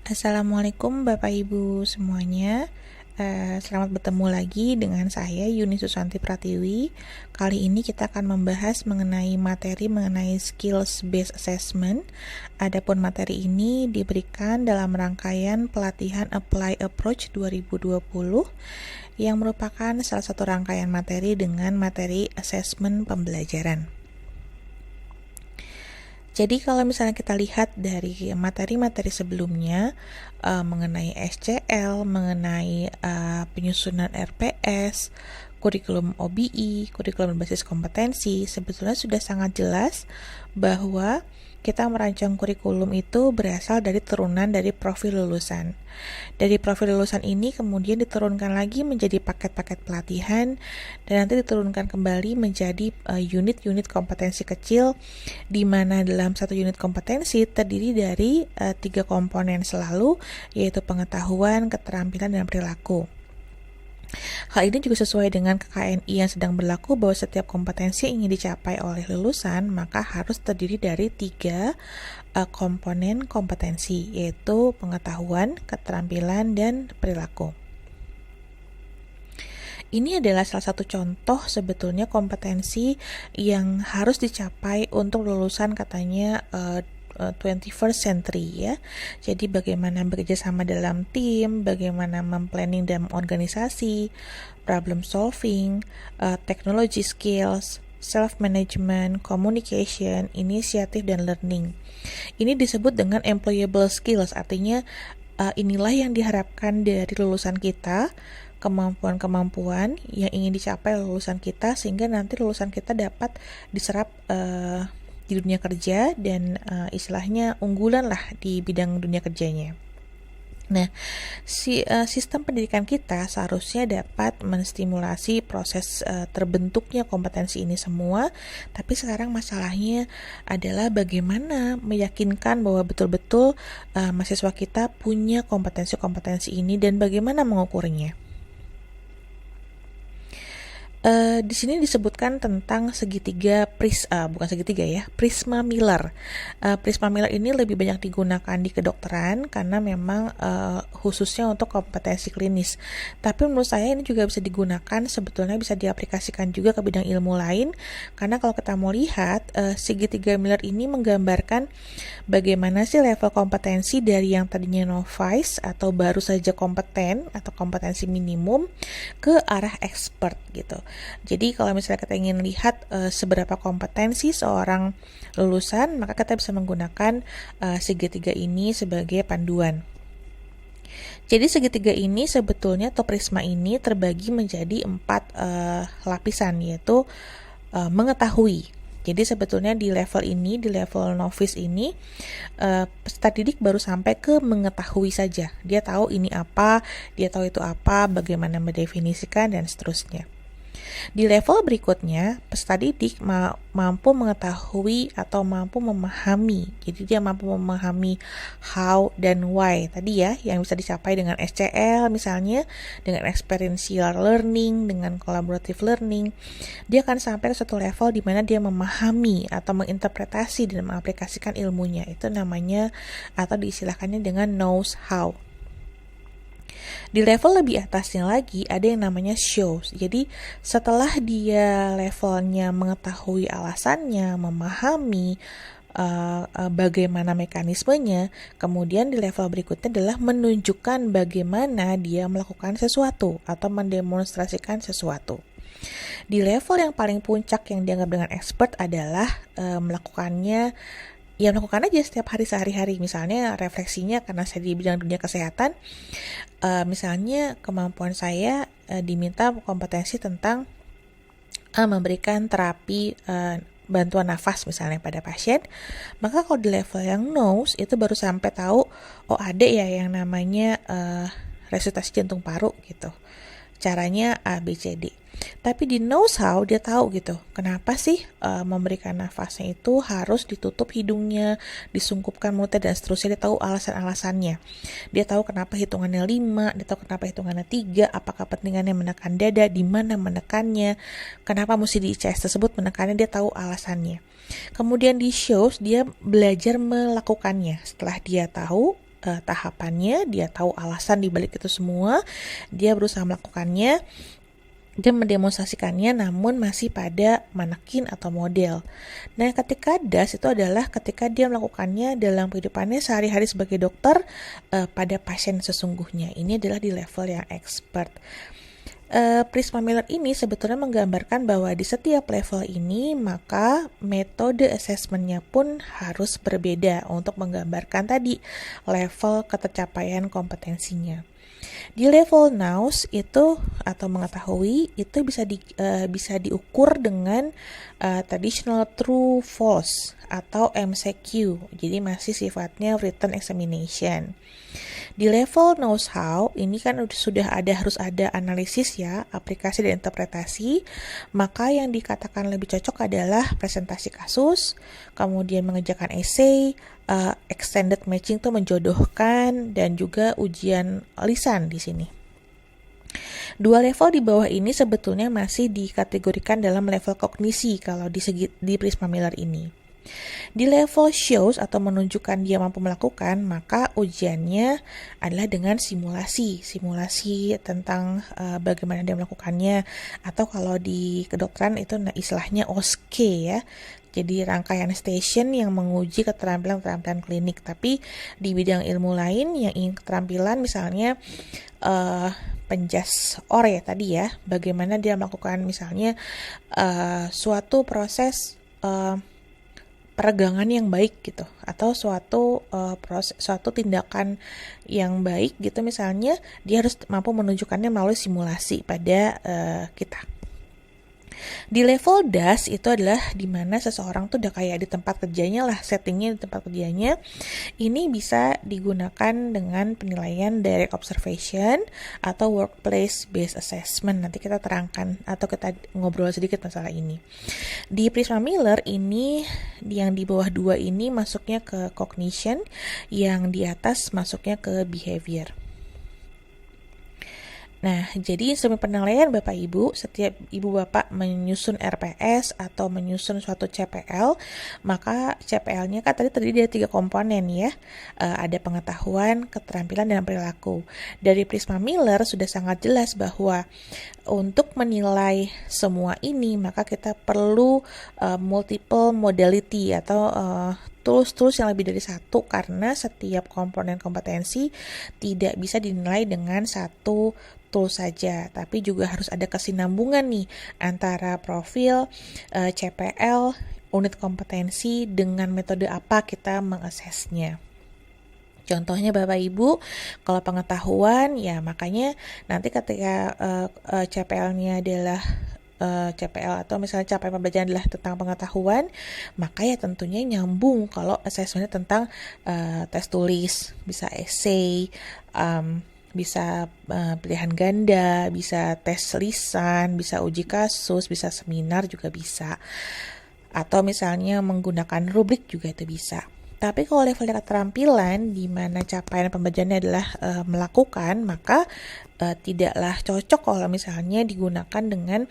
Assalamualaikum Bapak Ibu semuanya. Selamat bertemu lagi dengan saya Yuni Susanti Pratiwi. Kali ini kita akan membahas mengenai materi mengenai skills based assessment. Adapun materi ini diberikan dalam rangkaian pelatihan Apply Approach 2020 yang merupakan salah satu rangkaian materi dengan materi assessment pembelajaran. Jadi kalau misalnya kita lihat dari materi-materi sebelumnya mengenai SCL, mengenai penyusunan RPS, kurikulum OBI, kurikulum berbasis kompetensi, sebetulnya sudah sangat jelas bahwa kita merancang kurikulum itu berasal dari turunan dari profil lulusan. Dari profil lulusan ini kemudian diturunkan lagi menjadi paket-paket pelatihan dan nanti diturunkan kembali menjadi unit-unit kompetensi kecil, di mana dalam satu unit kompetensi terdiri dari 3 komponen selalu, yaitu pengetahuan, keterampilan, dan perilaku. Hal ini juga sesuai dengan KKNI yang sedang berlaku bahwa setiap kompetensi yang ingin dicapai oleh lulusan maka harus terdiri dari 3 komponen kompetensi, yaitu pengetahuan, keterampilan, dan perilaku. Ini adalah salah satu contoh sebetulnya kompetensi yang harus dicapai untuk lulusan katanya 21st century ya. Jadi bagaimana bekerja sama dalam tim, bagaimana memplanning dalam organisasi, problem solving, technology skills, self-management, communication, initiative, dan learning. Ini disebut dengan employable skills, artinya inilah yang diharapkan dari lulusan kita, kemampuan-kemampuan yang ingin dicapai lulusan kita, sehingga nanti lulusan kita dapat diserap di dunia kerja dan istilahnya unggulan lah di bidang dunia kerjanya. Nah, sistem pendidikan kita seharusnya dapat menstimulasi proses terbentuknya kompetensi ini semua, tapi sekarang masalahnya adalah bagaimana meyakinkan bahwa betul-betul mahasiswa kita punya kompetensi-kompetensi ini dan bagaimana mengukurnya. Di sini disebutkan tentang segitiga bukan segitiga ya, Prisma Miller. Prisma Miller ini lebih banyak digunakan di kedokteran karena memang khususnya untuk kompetensi klinis. Tapi menurut saya ini juga bisa digunakan, sebetulnya bisa diaplikasikan juga ke bidang ilmu lain, karena kalau kita mau lihat segitiga Miller ini menggambarkan bagaimana sih level kompetensi dari yang tadinya novice atau baru saja kompeten atau kompetensi minimum ke arah expert gitu. Jadi kalau misalnya kita ingin lihat seberapa kompetensi seorang lulusan, maka kita bisa menggunakan segitiga ini sebagai panduan. Jadi segitiga ini sebetulnya atau prisma ini terbagi menjadi 4 lapisan, yaitu mengetahui. Jadi sebetulnya di level ini, di level novice ini, peserta didik baru sampai ke mengetahui saja. Dia tahu ini apa, dia tahu itu apa, bagaimana mendefinisikan, dan seterusnya. Di level berikutnya, peserta didik mampu mengetahui atau mampu memahami. Jadi dia mampu memahami how dan why tadi ya, yang bisa dicapai dengan SCL misalnya, dengan experiential learning, dengan collaborative learning. Dia akan sampai ke satu level di mana dia memahami atau menginterpretasi dan mengaplikasikan ilmunya. Itu namanya atau diistilahkannya dengan knows how. Di level lebih atasnya lagi ada yang namanya shows. Jadi setelah dia levelnya mengetahui alasannya, memahami bagaimana mekanismenya, kemudian di level berikutnya adalah menunjukkan bagaimana dia melakukan sesuatu atau mendemonstrasikan sesuatu. Di level yang paling puncak yang dianggap dengan expert adalah melakukannya aja setiap hari sehari-hari. Misalnya refleksinya, karena saya di bidang dunia kesehatan, misalnya kemampuan saya diminta kompetensi tentang memberikan terapi bantuan nafas misalnya pada pasien, maka kalau di level yang knows itu baru sampai tahu, oh ada ya yang namanya resusitasi jantung paru gitu, caranya A, B, C, D. Tapi di knows how dia tahu gitu, kenapa sih memberikan nafasnya itu harus ditutup hidungnya, disungkupkan mulutnya, dan seterusnya. Dia tahu alasan-alasannya. Dia tahu kenapa hitungannya 5, dia tahu kenapa hitungannya 3, apakah pentingannya menekan dada, di mana menekannya, kenapa mesti di chest tersebut menekannya, dia tahu alasannya. Kemudian di shows dia belajar melakukannya. Setelah dia tahu tahapannya, dia tahu alasan dibalik itu semua, dia berusaha melakukannya dan mendemonstrasikannya namun masih pada manekin atau model. Nah, ketika DAS itu adalah ketika dia melakukannya dalam kehidupannya sehari-hari sebagai dokter pada pasien sesungguhnya. Ini adalah di level yang expert. Prisma Miller ini sebetulnya menggambarkan bahwa di setiap level ini maka metode assessment-nya pun harus berbeda untuk menggambarkan tadi level ketercapaian kompetensinya. Di level nous itu atau mengetahui itu bisa diukur dengan traditional true false atau MCQ. Jadi masih sifatnya written examination. Di level knows how ini kan harus ada analisis ya, aplikasi dan interpretasi. Maka yang dikatakan lebih cocok adalah presentasi kasus, kemudian mengerjakan essay, extended matching tuh menjodohkan, dan juga ujian lisan di sini. Dua level di bawah ini sebetulnya masih dikategorikan dalam level kognisi kalau di Prisma Miller ini. Di level shows atau menunjukkan dia mampu melakukan, maka ujiannya adalah dengan simulasi tentang bagaimana dia melakukannya, atau kalau di kedokteran itu istilahnya OSCE ya. Jadi rangkaian station yang menguji keterampilan klinik. Tapi di bidang ilmu lain yang ingin keterampilan misalnya penjas ya tadi ya, bagaimana dia melakukan misalnya suatu proses peregangan yang baik gitu, atau suatu tindakan yang baik gitu misalnya, dia harus mampu menunjukkannya melalui simulasi pada kita. Di level DAS itu adalah dimana seseorang tuh udah kayak di tempat kerjanya lah, settingnya di tempat kerjanya. Ini bisa digunakan dengan penilaian direct observation atau workplace based assessment. Nanti kita terangkan atau kita ngobrol sedikit masalah ini. Di Prisma Miller ini yang di bawah 2 ini masuknya ke cognition, yang di atas masuknya ke behavior. Nah, jadi instrumen penilaian Bapak Ibu, setiap Ibu Bapak menyusun RPS atau menyusun suatu CPL, maka CPL-nya kan terdiri dari 3 komponen ya. Ada pengetahuan, keterampilan, dan perilaku. Dari Prisma Miller sudah sangat jelas bahwa untuk menilai semua ini, maka kita perlu multiple modality atau tools-tools yang lebih dari satu, karena setiap komponen kompetensi tidak bisa dinilai dengan satu tool saja, tapi juga harus ada kesinambungan nih antara profil, CPL, unit kompetensi, dengan metode apa kita mengaksesnya. Contohnya Bapak Ibu, kalau pengetahuan ya makanya nanti ketika CPL-nya adalah CPL atau misalnya capaian pembelajaran adalah tentang pengetahuan, maka ya tentunya nyambung kalau assessment-nya tentang tes tulis, bisa essay, bisa pilihan ganda, bisa tes lisan, bisa uji kasus, bisa seminar juga bisa. Atau misalnya menggunakan rubrik juga itu bisa. Tapi kalau level keterampilan di mana capaian pembelajarannya adalah melakukan, maka tidaklah cocok kalau misalnya digunakan dengan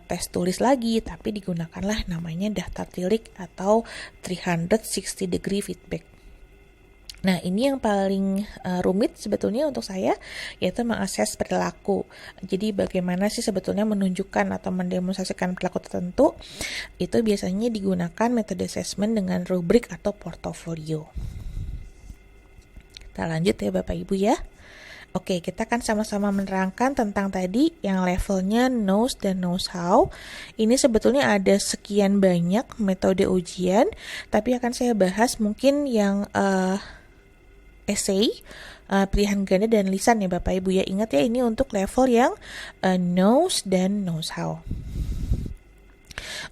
tes tulis lagi, tapi digunakanlah namanya daftar tilik atau 360 degree feedback. Nah, ini yang paling rumit sebetulnya untuk saya, yaitu mengakses perilaku. Jadi bagaimana sih sebetulnya menunjukkan atau mendemonstrasikan perilaku tertentu, itu biasanya digunakan metode assessment dengan rubrik atau portofolio. Kita lanjut ya Bapak Ibu ya. Oke, kita akan sama-sama menerangkan tentang tadi yang levelnya knows dan knows how. Ini sebetulnya ada sekian banyak metode ujian, tapi akan saya bahas mungkin yang essay, pilihan ganda, dan lisan ya Bapak Ibu ya. Ingat ya, ini untuk level yang knows dan knows how.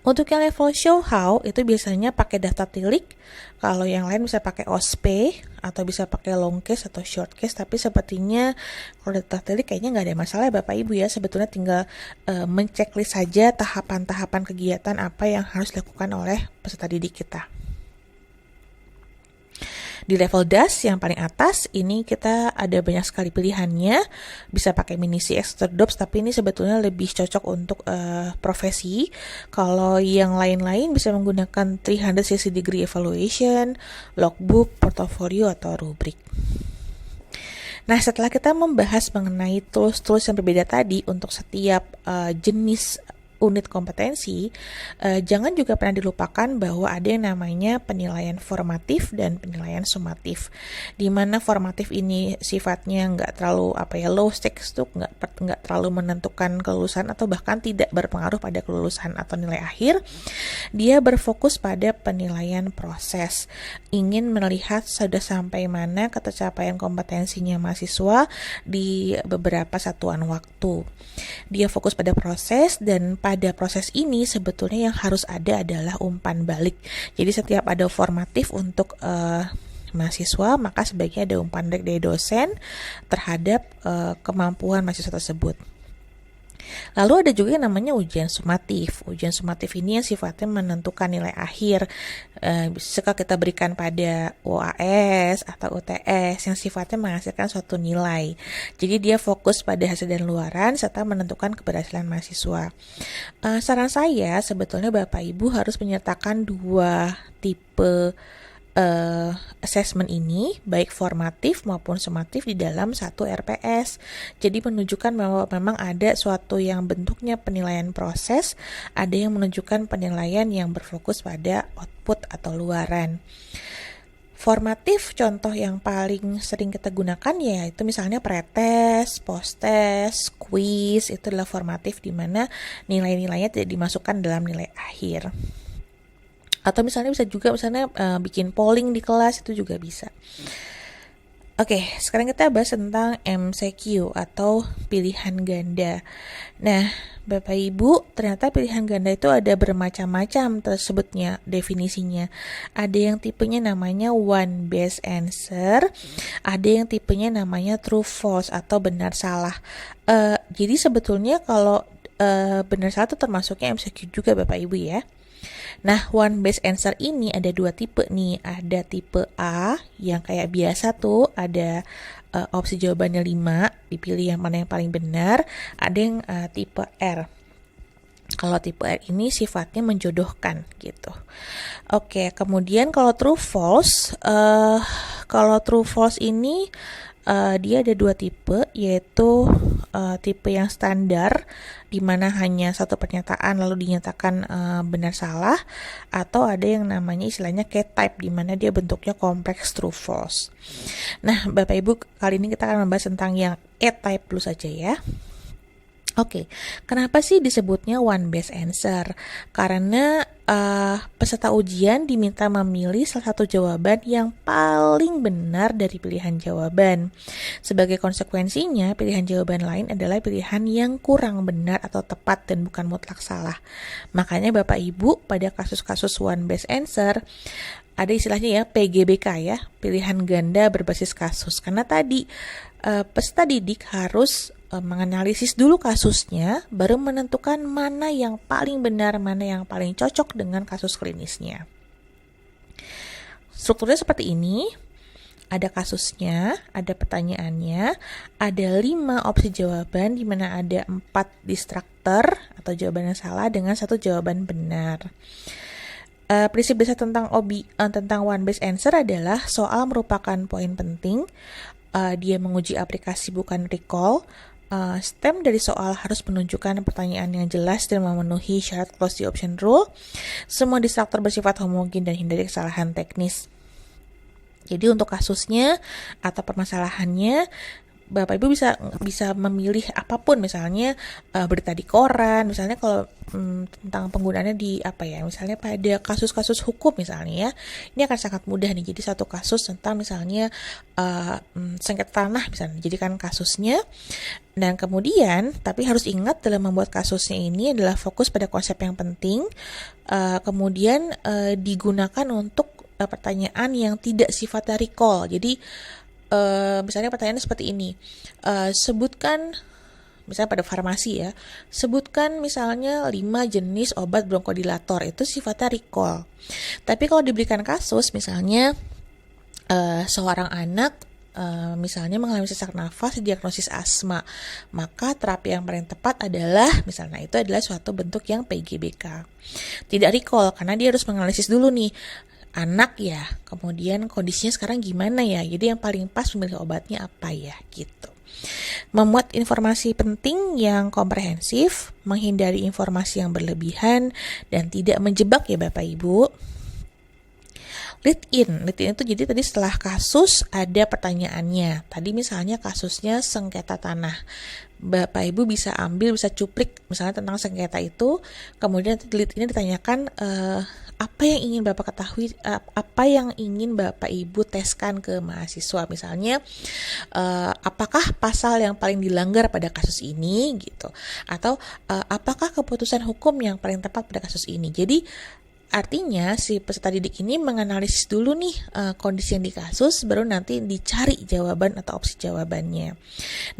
Untuk yang level show how itu biasanya pakai daftar tilik. Kalau yang lain bisa pakai OSPE atau bisa pakai long case atau short case. Tapi sepertinya kalau daftar tilik kayaknya nggak ada masalah ya Bapak Ibu ya. Sebetulnya tinggal menceklis saja tahapan-tahapan kegiatan apa yang harus dilakukan oleh peserta didik kita. Di level DAS yang paling atas ini kita ada banyak sekali pilihannya, bisa pakai mini CX atau DOPS, tapi ini sebetulnya lebih cocok untuk profesi. Kalau yang lain-lain bisa menggunakan 360 degree evaluation, logbook, portfolio, atau rubrik. Nah, setelah kita membahas mengenai tools-tools yang berbeda tadi untuk setiap jenis unit kompetensi, jangan juga pernah dilupakan bahwa ada yang namanya penilaian formatif dan penilaian sumatif. Di mana formatif ini sifatnya nggak terlalu low stakes tuh, nggak terlalu menentukan kelulusan atau bahkan tidak berpengaruh pada kelulusan atau nilai akhir. Dia berfokus pada penilaian proses, ingin melihat sudah sampai mana ketercapaian kompetensinya mahasiswa di beberapa satuan waktu. Dia fokus pada proses, dan pada proses ini sebetulnya yang harus ada adalah umpan balik. Jadi setiap ada formatif untuk mahasiswa, maka sebaiknya ada umpan balik dari dosen terhadap kemampuan mahasiswa tersebut. Lalu ada juga yang namanya ujian sumatif. Ujian sumatif ini yang sifatnya menentukan nilai akhir. Bisa kita berikan pada UAS atau UTS yang sifatnya menghasilkan suatu nilai. Jadi dia fokus pada hasil dan luaran serta menentukan keberhasilan mahasiswa. Saran saya sebetulnya Bapak Ibu harus menyertakan dua tipe assessment ini, baik formatif maupun sumatif, di dalam satu RPS. Jadi menunjukkan bahwa memang ada suatu yang bentuknya penilaian proses, ada yang menunjukkan penilaian yang berfokus pada output atau luaran. Formatif, contoh yang paling sering kita gunakan yaitu misalnya pretest, posttest, quiz. Itu adalah formatif di mana nilai-nilainya tidak dimasukkan dalam nilai akhir. Atau misalnya bisa juga bikin polling di kelas, itu juga bisa. Oke, sekarang kita bahas tentang MCQ atau pilihan ganda. Nah, Bapak Ibu, ternyata pilihan ganda itu ada bermacam-macam tersebutnya definisinya. Ada yang tipenya namanya one best answer, ada yang tipenya namanya true false atau benar salah. Jadi sebetulnya kalau benar salah itu termasuknya MCQ juga Bapak Ibu ya. Nah, one best answer ini ada dua tipe nih. Ada tipe A yang kayak biasa tuh, ada opsi jawabannya 5, dipilih yang mana yang paling benar. Ada yang tipe R. Kalau tipe R ini sifatnya menjodohkan gitu. Oke, kemudian kalau true false, ini dia ada dua tipe, yaitu tipe yang standar di mana hanya satu pernyataan lalu dinyatakan benar salah, atau ada yang namanya istilahnya K-type di mana dia bentuknya kompleks true false. Nah, Bapak Ibu, kali ini kita akan membahas tentang yang A-type dulu saja ya. Oke, kenapa sih disebutnya one best answer? Karena peserta ujian diminta memilih salah satu jawaban yang paling benar dari pilihan jawaban. Sebagai konsekuensinya, pilihan jawaban lain adalah pilihan yang kurang benar atau tepat dan bukan mutlak salah. Makanya Bapak Ibu, pada kasus-kasus one best answer, ada istilahnya ya PGBK ya, pilihan ganda berbasis kasus. Karena tadi peserta didik harus menganalisis dulu kasusnya, baru menentukan mana yang paling benar, mana yang paling cocok dengan kasus klinisnya. Strukturnya seperti ini, ada kasusnya, ada pertanyaannya, ada 5 opsi jawaban di mana ada 4 distractor atau jawaban yang salah dengan 1 jawaban benar. Prinsip dasar tentang one best answer adalah soal merupakan poin penting. Dia menguji aplikasi bukan recall. Stem dari soal harus menunjukkan pertanyaan yang jelas dan memenuhi syarat close the option rule. Semua distractor bersifat homogen dan hindari kesalahan teknis. Jadi untuk kasusnya atau permasalahannya, Bapak Ibu bisa memilih apapun, misalnya berita di koran, misalnya kalau tentang penggunaannya di misalnya pada kasus-kasus hukum misalnya ya, ini akan sangat mudah nih. Jadi satu kasus tentang misalnya sengketa tanah misalnya, jadikan kasusnya. Dan kemudian, tapi harus ingat dalam membuat kasusnya ini adalah fokus pada konsep yang penting, kemudian digunakan untuk pertanyaan yang tidak sifatnya recall. Jadi misalnya pertanyaannya seperti ini, sebutkan, misalnya pada farmasi ya, sebutkan misalnya 5 jenis obat bronkodilator, itu sifatnya recall. Tapi kalau diberikan kasus, misalnya seorang anak misalnya mengalami sesak nafas diagnosis asma, maka terapi yang paling tepat adalah, misalnya itu adalah suatu bentuk yang PGBK. Tidak recall, karena dia harus menganalisis dulu nih, anak ya, kemudian kondisinya sekarang gimana ya, jadi yang paling pas memilih obatnya apa ya gitu. Memuat informasi penting yang komprehensif, menghindari informasi yang berlebihan, dan tidak menjebak ya Bapak Ibu. Lead in itu jadi tadi setelah kasus ada pertanyaannya. Tadi misalnya kasusnya sengketa tanah. Bapak Ibu bisa ambil, bisa cuplik misalnya tentang sengketa itu, kemudian lead ini ditanyakan apa yang ingin Bapak ketahui, apa yang ingin Bapak Ibu teskan ke mahasiswa, misalnya apakah pasal yang paling dilanggar pada kasus ini gitu, atau apakah keputusan hukum yang paling tepat pada kasus ini. Jadi artinya si peserta didik ini menganalisis dulu nih kondisi yang di kasus, baru nanti dicari jawaban atau opsi jawabannya.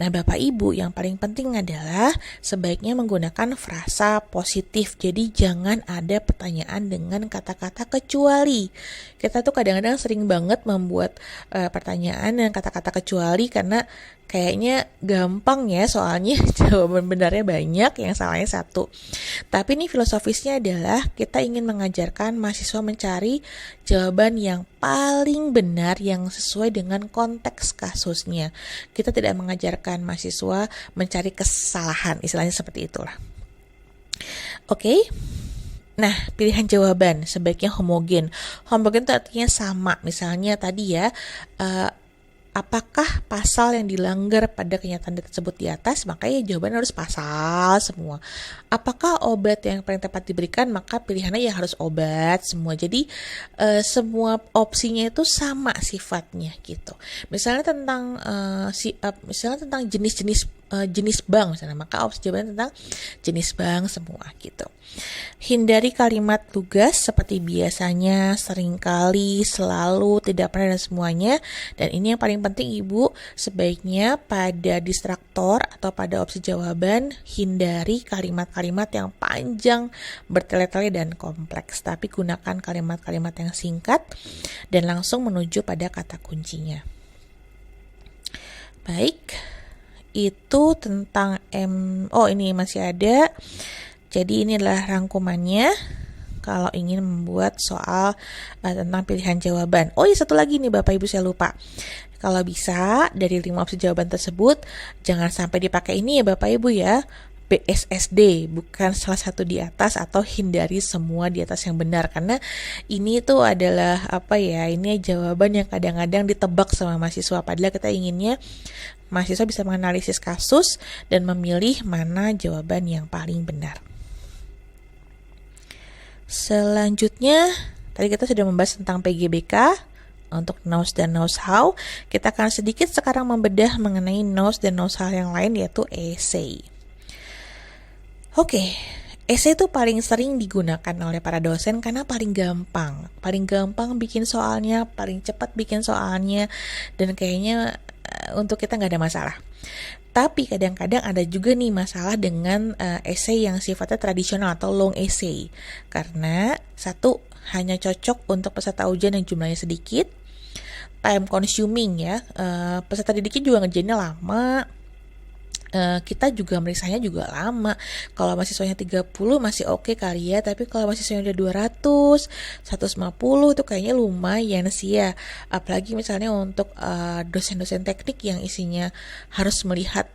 Nah Bapak Ibu, yang paling penting adalah sebaiknya menggunakan frasa positif. Jadi jangan ada pertanyaan dengan kata-kata kecuali. Kita tuh kadang-kadang sering banget membuat pertanyaan dengan kata-kata kecuali karena kayaknya gampang ya, soalnya jawaban benarnya banyak, yang salahnya satu. Tapi ini filosofisnya adalah kita ingin mengajarkan mahasiswa mencari jawaban yang paling benar yang sesuai dengan konteks kasusnya. Kita tidak mengajarkan mahasiswa mencari kesalahan, istilahnya seperti itulah. Oke. Nah, pilihan jawaban sebaiknya homogen. Homogen itu artinya sama. Misalnya tadi ya, apakah pasal yang dilanggar pada kenyataan tersebut di atas, maka ya jawabannya harus pasal semua. Apakah obat yang paling tepat diberikan, maka pilihannya ya harus obat semua. Jadi semua opsinya itu sama sifatnya gitu. Misalnya tentang jenis bank misalnya, maka opsi jawabannya tentang jenis bank semua gitu. Hindari kalimat lugas seperti biasanya, seringkali, selalu, tidak pernah, dan semuanya. Dan ini yang paling penting Ibu, sebaiknya pada distraktor atau pada opsi jawaban hindari kalimat-kalimat yang panjang, bertele-tele, dan kompleks. Tapi gunakan kalimat-kalimat yang singkat dan langsung menuju pada kata kuncinya. Baik, itu tentang ini masih ada. Jadi ini adalah rangkumannya kalau ingin membuat soal tentang pilihan jawaban. Oh iya, satu lagi nih Bapak Ibu, saya lupa. Kalau bisa dari 5 opsi jawaban tersebut jangan sampai dipakai ini ya Bapak Ibu ya, BSSD, bukan salah satu di atas, atau hindari semua di atas yang benar, karena ini tuh adalah ini jawaban yang kadang-kadang ditebak sama mahasiswa, padahal kita inginnya mahasiswa bisa menganalisis kasus dan memilih mana jawaban yang paling benar. Selanjutnya, tadi kita sudah membahas tentang PGBK untuk knows dan knows how. Kita akan sedikit sekarang membedah mengenai knows dan knows how yang lain, yaitu essay. Oke, essay itu paling sering digunakan oleh para dosen karena paling gampang bikin soalnya, paling cepat bikin soalnya, dan kayaknya untuk kita nggak ada masalah. Tapi kadang-kadang ada juga nih masalah dengan essay yang sifatnya tradisional atau long essay. Karena satu, hanya cocok untuk peserta ujian yang jumlahnya sedikit, time consuming ya, peserta didiknya juga ngerjainnya lama, kita juga meriksanya juga lama. Kalau mahasiswanya 30 masih oke kali ya, tapi kalau mahasiswanya udah 200, 150 itu kayaknya lumayan sih ya. Apalagi misalnya untuk dosen-dosen teknik yang isinya harus melihat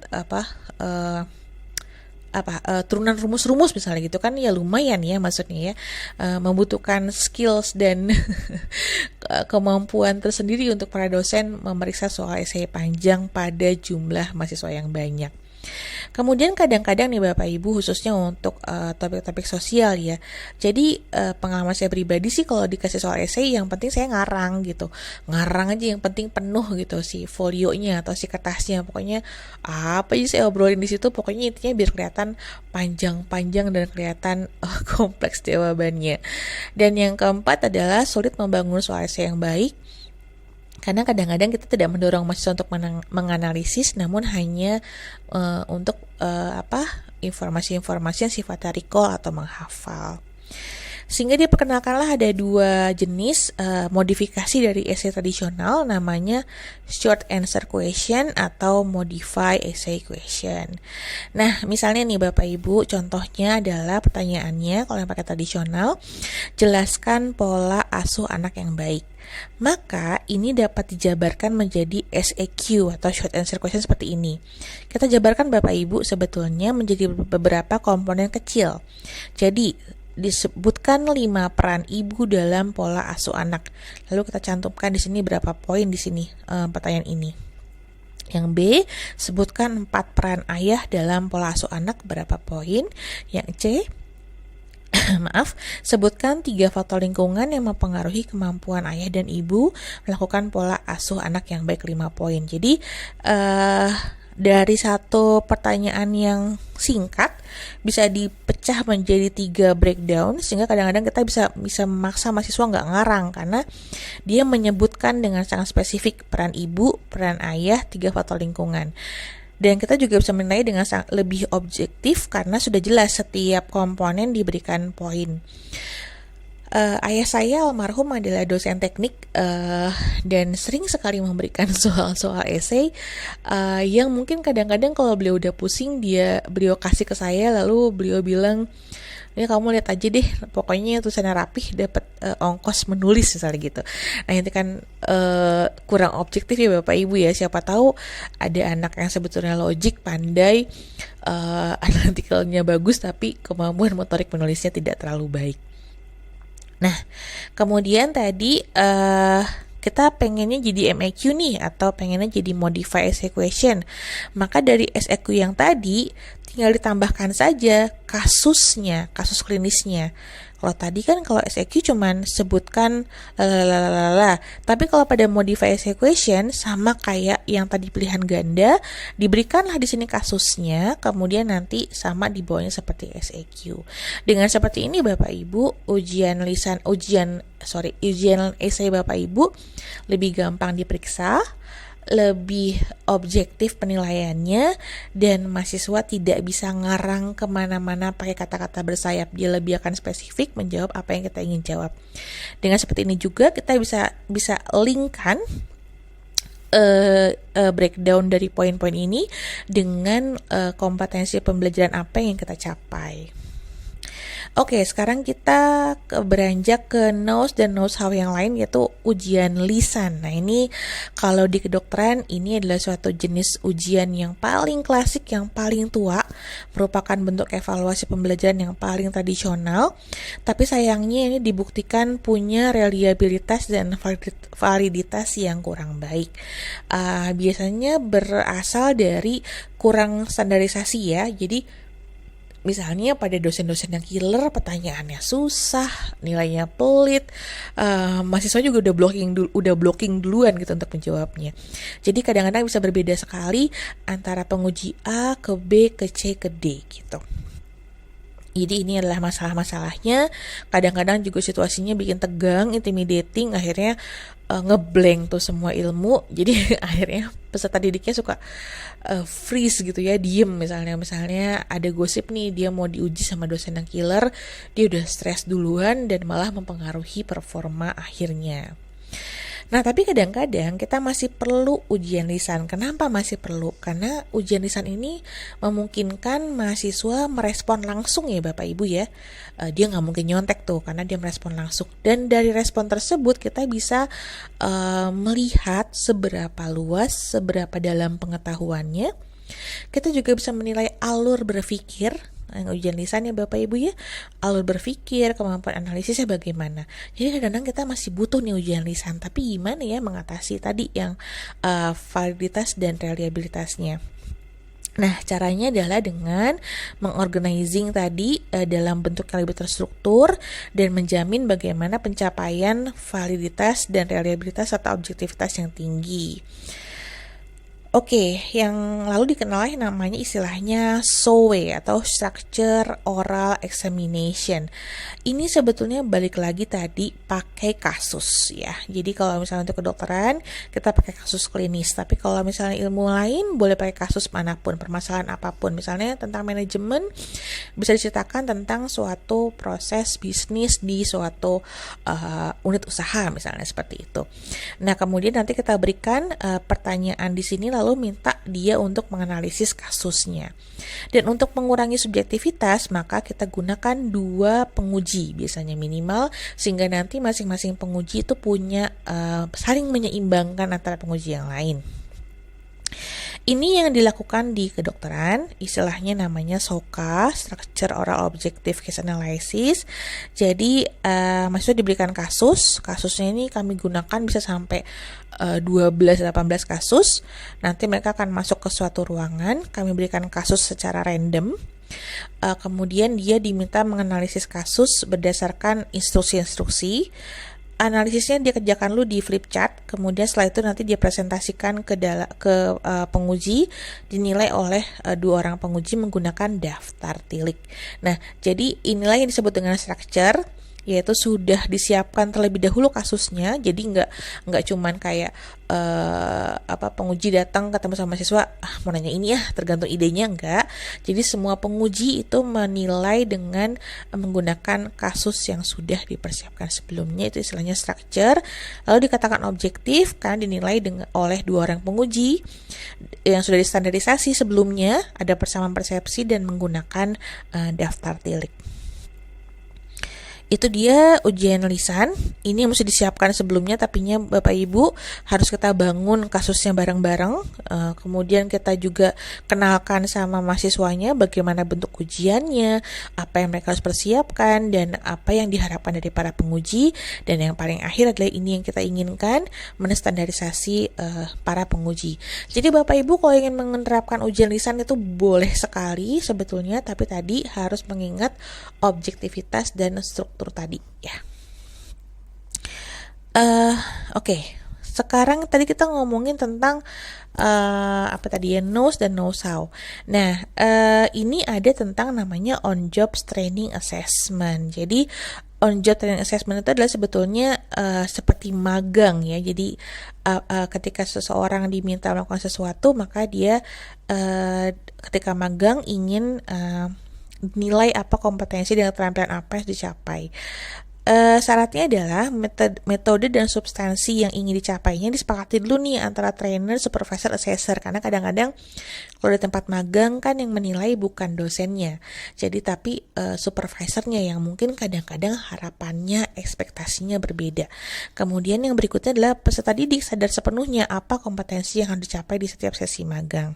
turunan rumus-rumus misalnya gitu kan, ya lumayan ya maksudnya ya, membutuhkan skills dan kemampuan tersendiri untuk para dosen memeriksa soal essay panjang pada jumlah mahasiswa yang banyak. Kemudian kadang-kadang nih Bapak Ibu, khususnya untuk topik-topik sosial ya. Jadi pengalaman saya pribadi sih kalau dikasih soal essay, yang penting saya ngarang gitu. Ngarang aja, yang penting penuh gitu si folionya atau si kertasnya. Pokoknya apa aja saya obrolin di situ, pokoknya intinya biar kelihatan panjang-panjang dan kelihatan kompleks jawabannya. Dan yang keempat adalah sulit membangun soal essay yang baik. Karena kadang-kadang kita tidak mendorong mahasiswa untuk menganalisis, namun hanya untuk informasi-informasi yang sifatnya recall atau menghafal. Sehingga diperkenalkanlah ada dua jenis modifikasi dari essay tradisional, namanya short answer question atau modify essay question. Nah, misalnya nih Bapak Ibu, contohnya adalah pertanyaannya kalau yang pakai tradisional, jelaskan pola asuh anak yang baik. Maka ini dapat dijabarkan menjadi SAQ atau short answer question seperti ini. Kita jabarkan Bapak Ibu sebetulnya menjadi beberapa komponen kecil. Jadi disebutkan 5 peran ibu dalam pola asuh anak. Lalu kita cantumkan di sini berapa poin di sini pertanyaan ini. Yang B, sebutkan 4 peran ayah dalam pola asuh anak, berapa poin. Yang C, sebutkan 3 faktor lingkungan yang mempengaruhi kemampuan ayah dan ibu melakukan pola asuh anak yang baik, 5 poin. Jadi dari satu pertanyaan yang singkat bisa dipecah menjadi 3 breakdown, sehingga kadang-kadang kita bisa memaksa mahasiswa nggak ngarang karena dia menyebutkan dengan sangat spesifik peran ibu, peran ayah, 3 faktor lingkungan. Dan kita juga bisa menilai dengan lebih objektif karena sudah jelas setiap komponen diberikan poin. Ayah saya almarhum adalah dosen teknik dan sering sekali memberikan soal-soal esai yang mungkin kadang-kadang kalau beliau udah pusing beliau kasih ke saya, lalu beliau bilang, ya kamu lihat aja deh, pokoknya tulisannya rapih, dapat ongkos menulis misalnya gitu. Nah itu kan kurang objektif ya Bapak Ibu ya. Siapa tahu ada anak yang sebetulnya logik, pandai, analitikalnya bagus, tapi kemampuan motorik menulisnya tidak terlalu baik. Nah kemudian tadi kita pengennya jadi MAQ nih, atau pengennya jadi modify essay question. Maka dari SAQ yang tadi tinggal ditambahkan saja kasusnya, kasus klinisnya. Kalau tadi kan kalau SAQ cuman sebutkan lalalala. Tapi kalau pada modify essay question sama kayak yang tadi pilihan ganda, diberikanlah di sini kasusnya, kemudian nanti sama di bawahnya seperti SAQ. Dengan seperti ini Bapak Ibu, ujian essay Bapak Ibu lebih gampang diperiksa, lebih objektif penilaiannya, dan mahasiswa tidak bisa ngarang kemana-mana pakai kata-kata bersayap. Dia lebih akan spesifik menjawab apa yang kita ingin jawab. Dengan seperti ini juga kita bisa linkkan breakdown dari poin-poin ini dengan kompetensi pembelajaran apa yang kita capai. Oke, sekarang kita beranjak ke nose dan nose how yang lain, yaitu ujian lisan. Nah ini kalau di kedokteran ini adalah suatu jenis ujian yang paling klasik, yang paling tua, merupakan bentuk evaluasi pembelajaran yang paling tradisional. Tapi sayangnya ini dibuktikan punya reliabilitas dan validitas yang kurang baik. Biasanya berasal dari kurang standarisasi ya. Jadi misalnya pada dosen-dosen yang killer, pertanyaannya susah, nilainya pelit, mahasiswa juga udah blocking duluan gitu untuk menjawabnya. Jadi kadang-kadang bisa berbeda sekali antara penguji A ke B ke C ke D gitu. Jadi ini adalah masalah-masalahnya. Kadang-kadang juga situasinya bikin tegang, intimidating, akhirnya ngeblank tuh semua ilmu. Jadi akhirnya peserta didiknya suka freeze gitu ya, diem misalnya ada gosip nih dia mau diuji sama dosen yang killer, dia udah stres duluan dan malah mempengaruhi performa akhirnya. Nah, tapi kadang-kadang kita masih perlu ujian lisan. Kenapa masih perlu? Karena ujian lisan ini memungkinkan mahasiswa merespon langsung ya Bapak Ibu ya. Dia nggak mungkin nyontek tuh karena dia merespon langsung. Dan dari respon tersebut kita bisa melihat seberapa luas, seberapa dalam pengetahuannya. Kita juga bisa menilai alur berpikir. Ujian lisan ya Bapak Ibu ya, alur berpikir, kemampuan analisisnya bagaimana. Jadi kadang-kadang kita masih butuh nih ujian lisan, tapi gimana ya mengatasi tadi yang validitas dan reliabilitasnya. Nah, caranya adalah dengan mengorganizing tadi dalam bentuk yang lebih terstruktur dan menjamin bagaimana pencapaian validitas dan reliabilitas serta objektivitas yang tinggi. Oke, yang lalu dikenal namanya istilahnya SOE atau Structure Oral Examination. Ini sebetulnya balik lagi tadi pakai kasus ya. Jadi kalau misalnya untuk kedokteran kita pakai kasus klinis, tapi kalau misalnya ilmu lain boleh pakai kasus manapun, permasalahan apapun. Misalnya tentang manajemen bisa diceritakan tentang suatu proses bisnis di suatu unit usaha misalnya seperti itu. Nah, kemudian nanti kita berikan pertanyaan di sini lalu minta dia untuk menganalisis kasusnya. Dan untuk mengurangi subjektivitas, maka kita gunakan 2 penguji biasanya minimal, sehingga nanti masing-masing penguji itu punya saling menyeimbangkan antara penguji yang lain. Ini yang dilakukan di kedokteran, istilahnya namanya SOCA, Structure Oral Objective Case Analysis. Jadi mahasiswa diberikan kasusnya ini kami gunakan bisa sampai 12-18 kasus. Nanti mereka akan masuk ke suatu ruangan, kami berikan kasus secara random. Kemudian dia diminta menganalisis kasus berdasarkan instruksi-instruksi. Analisisnya dia kerjakan lu di flip chart, kemudian setelah itu nanti dia presentasikan ke penguji, dinilai oleh 2 orang penguji menggunakan daftar tilik. Nah, jadi inilah yang disebut dengan structure, yaitu sudah disiapkan terlebih dahulu kasusnya. Jadi nggak cuman kayak penguji datang ketemu sama mahasiswa, mau nanya ini ya, tergantung idenya, enggak. Jadi semua penguji itu menilai dengan menggunakan kasus yang sudah dipersiapkan sebelumnya, itu istilahnya structure. Lalu dikatakan objektif karena dinilai oleh 2 orang penguji yang sudah distandarisasi sebelumnya, ada persamaan persepsi dan menggunakan daftar tilik. Itu dia ujian lisan. Ini mesti disiapkan sebelumnya, tapinya Bapak Ibu harus kita bangun kasusnya bareng-bareng. Kemudian kita juga kenalkan sama mahasiswanya bagaimana bentuk ujiannya, apa yang mereka harus persiapkan, dan apa yang diharapkan dari para penguji. Dan yang paling akhir adalah ini yang kita inginkan, menstandarisasi para penguji. Jadi Bapak Ibu kalau ingin menerapkan ujian lisan itu boleh sekali sebetulnya, tapi tadi harus mengingat objektivitas dan struktur tadi ya. Oke. Sekarang tadi kita ngomongin tentang apa tadi ya, knows dan knows how. Nah, ini ada tentang namanya on job training assessment. Jadi on job training assessment itu adalah sebetulnya seperti magang ya. Jadi ketika seseorang diminta melakukan sesuatu, maka dia ketika magang ingin nilai apa kompetensi dan keterampilan apa yang dicapai. Syaratnya adalah metode dan substansi yang ingin dicapainya disepakati dulu nih antara trainer, supervisor, assessor. Karena kadang-kadang kalau di tempat magang kan yang menilai bukan dosennya, jadi tapi supervisornya yang mungkin kadang-kadang harapannya, ekspektasinya berbeda. Kemudian yang berikutnya adalah peserta didik sadar sepenuhnya apa kompetensi yang harus dicapai di setiap sesi magang.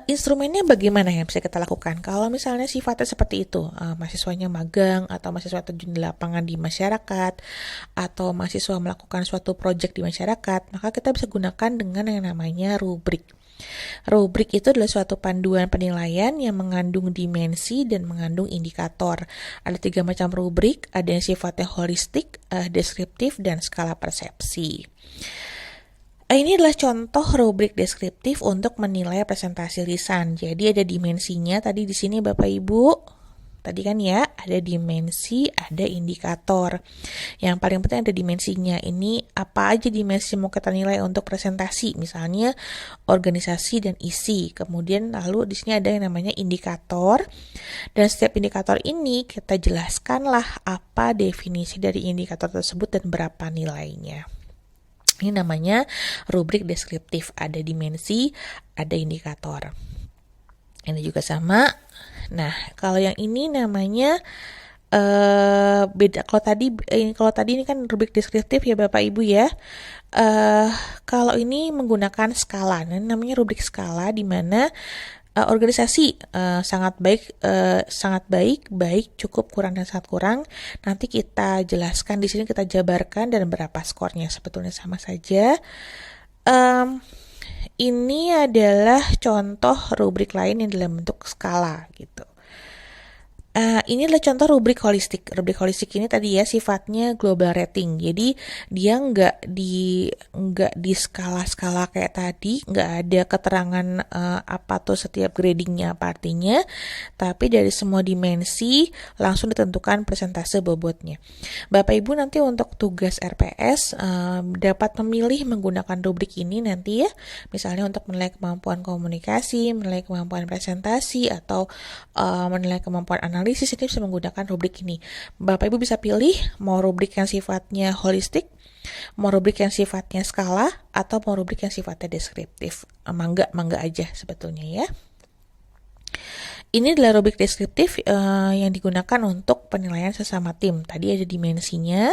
Instrumennya bagaimana yang bisa kita lakukan? Kalau misalnya sifatnya seperti itu, mahasiswanya magang atau mahasiswa terjun di lapangan di masyarakat, atau mahasiswa melakukan suatu proyek di masyarakat, maka kita bisa gunakan dengan yang namanya rubrik. Rubrik itu adalah suatu panduan penilaian yang mengandung dimensi dan mengandung indikator. Ada 3 macam rubrik, ada yang sifatnya holistik, deskriptif, dan skala persepsi. Ini adalah contoh rubrik deskriptif untuk menilai presentasi lisan. Jadi ada dimensinya tadi di sini Bapak Ibu. Tadi kan ya, ada dimensi, ada indikator. Yang paling penting ada dimensinya. Ini apa aja dimensi mau kita nilai untuk presentasi, misalnya organisasi dan isi. Kemudian lalu di sini ada yang namanya indikator. Dan setiap indikator ini kita jelaskanlah apa definisi dari indikator tersebut dan berapa nilainya. Ini namanya rubrik deskriptif, ada dimensi, ada indikator. Ini juga sama. Nah, kalau yang ini namanya beda. Kalau tadi ini kan rubrik deskriptif ya Bapak Ibu ya. Kalau ini menggunakan skala. Nah, ini namanya rubrik skala, di mana organisasi sangat baik, cukup, kurang, dan sangat kurang. Nanti kita jelaskan di sini, kita jabarkan dan berapa skornya. Sebetulnya sama saja. Ini adalah contoh rubrik lain yang dalam bentuk skala gitu. Ini adalah contoh rubrik holistik. Rubrik holistik ini tadi ya sifatnya global rating. Jadi dia nggak di skala-skala kayak tadi, nggak ada keterangan apa tuh setiap gradingnya apa artinya, tapi dari semua dimensi langsung ditentukan persentase bobotnya. Bapak Ibu nanti untuk tugas RPS dapat memilih menggunakan rubrik ini nanti ya, misalnya untuk menilai kemampuan komunikasi, menilai kemampuan presentasi, atau menilai kemampuan analisis, ini bisa menggunakan rubrik ini. Bapak Ibu bisa pilih mau rubrik yang sifatnya holistik, mau rubrik yang sifatnya skala, atau mau rubrik yang sifatnya deskriptif. Mangga aja sebetulnya ya. Ini adalah rubrik deskriptif yang digunakan untuk penilaian sesama tim. Tadi ada dimensinya,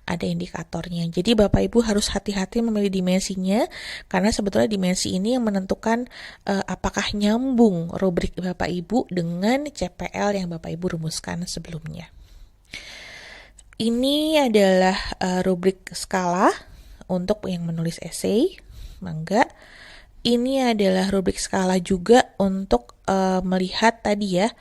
ada indikatornya. Jadi Bapak Ibu harus hati-hati memilih dimensinya, karena sebetulnya dimensi ini yang menentukan apakah nyambung rubrik Bapak Ibu dengan CPL yang Bapak Ibu rumuskan sebelumnya. Ini adalah rubrik skala untuk yang menulis esai. Mangga. Ini adalah rubrik skala juga untuk melihat tadi ya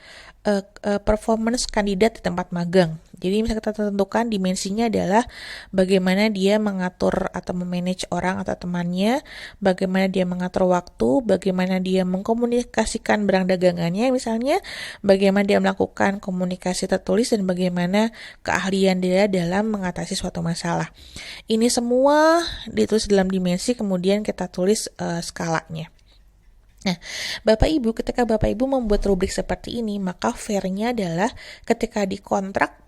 performance kandidat di tempat magang. Jadi misalnya kita tentukan dimensinya adalah bagaimana dia mengatur atau memanage orang atau temannya, bagaimana dia mengatur waktu, bagaimana dia mengkomunikasikan barang dagangannya misalnya, bagaimana dia melakukan komunikasi tertulis, dan bagaimana keahlian dia dalam mengatasi suatu masalah. Ini semua ditulis dalam dimensi, kemudian kita tulis skalanya. Nah, Bapak Ibu, ketika Bapak Ibu membuat rubrik seperti ini, maka fair-nya adalah ketika di kontrak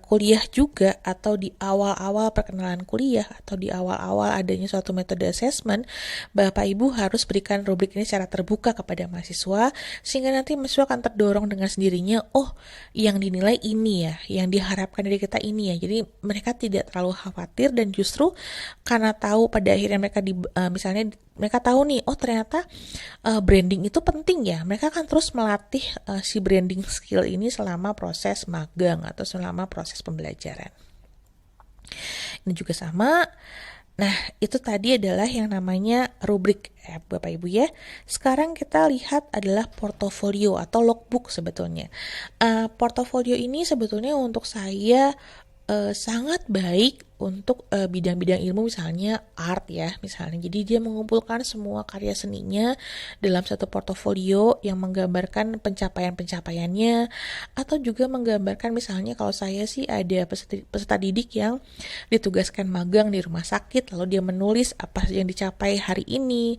kuliah juga, atau di awal-awal perkenalan kuliah, atau di awal-awal adanya suatu metode assessment, Bapak Ibu harus berikan rubrik ini secara terbuka kepada mahasiswa, sehingga nanti mahasiswa akan terdorong dengan sendirinya, oh yang dinilai ini ya, yang diharapkan dari kita ini ya. Jadi mereka tidak terlalu khawatir, dan justru karena tahu pada akhirnya mereka misalnya mereka tahu nih, oh ternyata branding itu penting ya. Mereka akan terus melatih si branding skill ini selama proses magang atau selama proses pembelajaran. Ini juga sama. Nah, itu tadi adalah yang namanya rubrik Bapak Ibu ya. Sekarang kita lihat adalah portofolio atau logbook sebetulnya. Portofolio ini sebetulnya untuk saya sangat baik untuk bidang-bidang ilmu, misalnya art ya misalnya. Jadi dia mengumpulkan semua karya seninya dalam satu portofolio yang menggambarkan pencapaian-pencapaiannya, atau juga menggambarkan misalnya kalau saya sih ada peserta didik yang ditugaskan magang di rumah sakit, lalu dia menulis apa yang dicapai hari ini,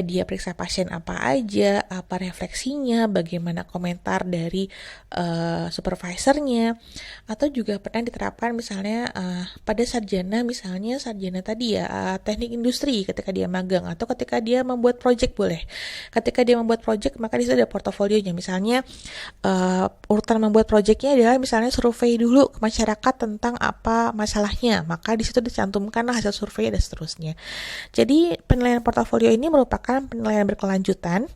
dia periksa pasien apa aja, apa refleksinya, bagaimana komentar dari supervisornya, atau juga pernah diterapkan misalnya pada sarjana, misalnya sarjana tadi ya teknik industri ketika dia magang, atau ketika dia membuat project boleh. Ketika dia membuat project, maka di situ ada portofolionya. Misalnya urutan membuat projectnya adalah misalnya survei dulu ke masyarakat tentang apa masalahnya, maka di situ dicantumkanlah hasil survei dan seterusnya. Jadi penilaian portofolio ini merupakan penilaian berkelanjutan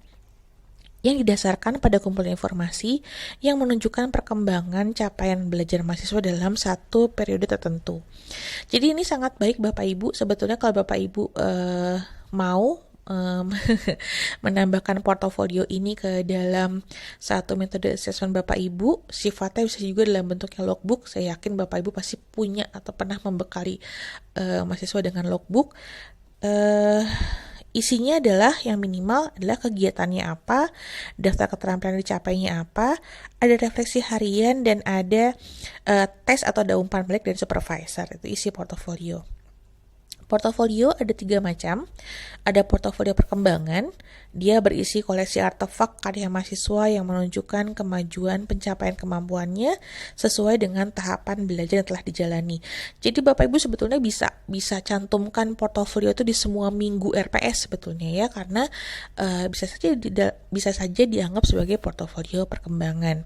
yang didasarkan pada kumpulan informasi yang menunjukkan perkembangan capaian belajar mahasiswa dalam satu periode tertentu. Jadi ini sangat baik Bapak Ibu, sebetulnya kalau Bapak Ibu mau menambahkan portofolio ini ke dalam satu metode assessment Bapak Ibu, sifatnya bisa juga dalam bentuknya logbook. Saya yakin Bapak Ibu pasti punya atau pernah membekali mahasiswa dengan logbook. Isinya adalah yang minimal adalah kegiatannya apa, daftar keterampilan dicapainya apa, ada refleksi harian, dan ada tes atau ada umpan balik dari supervisor. Itu isi portofolio. Portofolio ada 3 macam. Ada portofolio perkembangan, dia berisi koleksi artefak karya mahasiswa yang menunjukkan kemajuan pencapaian kemampuannya sesuai dengan tahapan belajar yang telah dijalani. Jadi Bapak Ibu sebetulnya bisa cantumkan portofolio itu di semua minggu RPS sebetulnya ya, karena bisa saja dianggap sebagai portofolio perkembangan.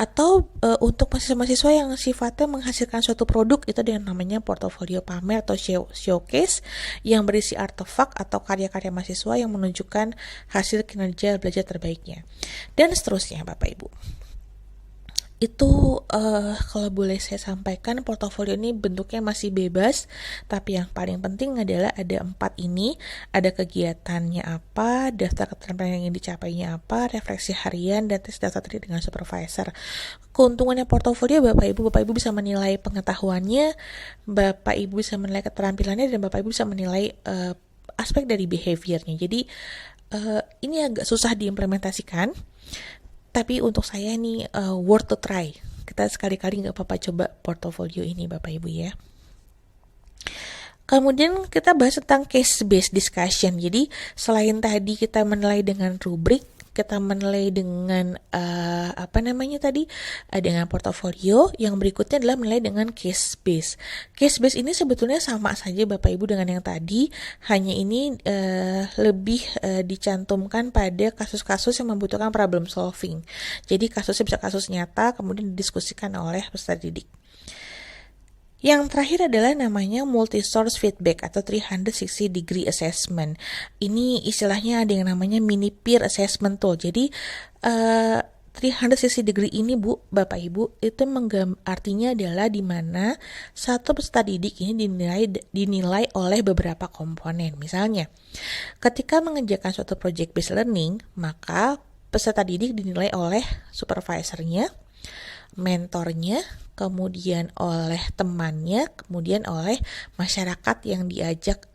Atau untuk mahasiswa-mahasiswa yang sifatnya menghasilkan suatu produk, itu ada yang namanya portofolio pamer atau showcase yang berisi artefak atau karya-karya mahasiswa yang menunjukkan hasil kinerja belajar terbaiknya, dan seterusnya Bapak Ibu. Itu kalau boleh saya sampaikan, portofolio ini bentuknya masih bebas, tapi yang paling penting adalah ada 4 ini, ada kegiatannya apa, daftar keterampilan yang ingin dicapainya apa, refleksi harian, dan tes data tadi dengan supervisor. Keuntungannya portofolio, Bapak Ibu bisa menilai pengetahuannya, Bapak Ibu bisa menilai keterampilannya, dan Bapak Ibu bisa menilai aspek dari behaviornya. Jadi ini agak susah diimplementasikan, tapi untuk saya ini worth to try. Kita sekali-kali nggak apa-apa coba portofolio ini Bapak Ibu ya. Kemudian kita bahas tentang case-based discussion. Jadi selain tadi kita menilai dengan rubrik, kita menilai dengan dengan portofolio. Yang berikutnya adalah menilai dengan case base. Case base ini sebetulnya sama saja Bapak Ibu dengan yang tadi, hanya ini lebih dicantumkan pada kasus-kasus yang membutuhkan problem solving. Jadi kasusnya bisa kasus nyata, kemudian didiskusikan oleh peserta didik. Yang terakhir adalah namanya multi-source feedback atau 360 degree assessment. Ini istilahnya ada yang namanya mini peer assessment tool. Jadi 360 degree ini Bapak Ibu, itu artinya adalah di mana satu peserta didik ini dinilai oleh beberapa komponen. Misalnya, ketika mengerjakan suatu project based learning, maka peserta didik dinilai oleh supervisornya, mentornya, kemudian oleh temannya, kemudian oleh masyarakat yang diajak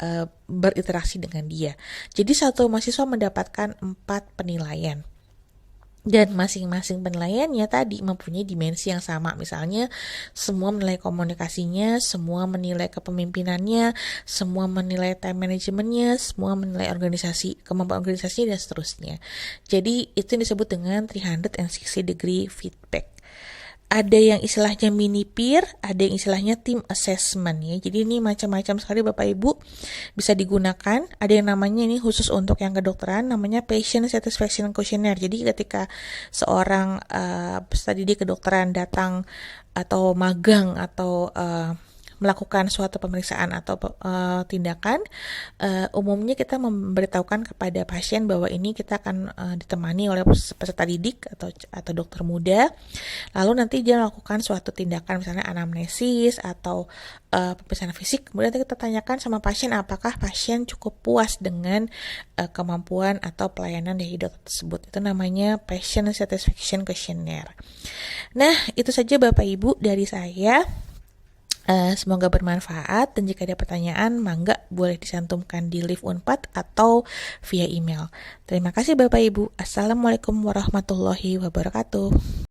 berinteraksi dengan dia. Jadi satu mahasiswa mendapatkan 4 penilaian. Dan masing-masing penilaiannya tadi mempunyai dimensi yang sama. Misalnya semua menilai komunikasinya, semua menilai kepemimpinannya, semua menilai time managementnya, semua menilai kemampuan organisasi dan seterusnya. Jadi itu yang disebut dengan 360 degree feedback. Ada yang istilahnya mini peer, ada yang istilahnya team assessment ya. Jadi ini macam-macam sekali Bapak Ibu bisa digunakan. Ada yang namanya ini khusus untuk yang kedokteran, namanya patient satisfaction questionnaire. Jadi ketika seorang peserta didik kedokteran datang atau magang atau melakukan suatu pemeriksaan atau tindakan, umumnya kita memberitahukan kepada pasien bahwa ini kita akan ditemani oleh peserta didik atau dokter muda. Lalu nanti dia melakukan suatu tindakan, misalnya anamnesis atau pemeriksaan fisik. Kemudian kita tanyakan sama pasien apakah pasien cukup puas dengan kemampuan atau pelayanan dari dokter tersebut. Itu namanya patient satisfaction questionnaire. Nah, itu saja Bapak Ibu dari saya. Semoga bermanfaat, dan jika ada pertanyaan, mangga boleh disantumkan di Live Unpad atau via email. Terima kasih Bapak Ibu. Assalamualaikum warahmatullahi wabarakatuh.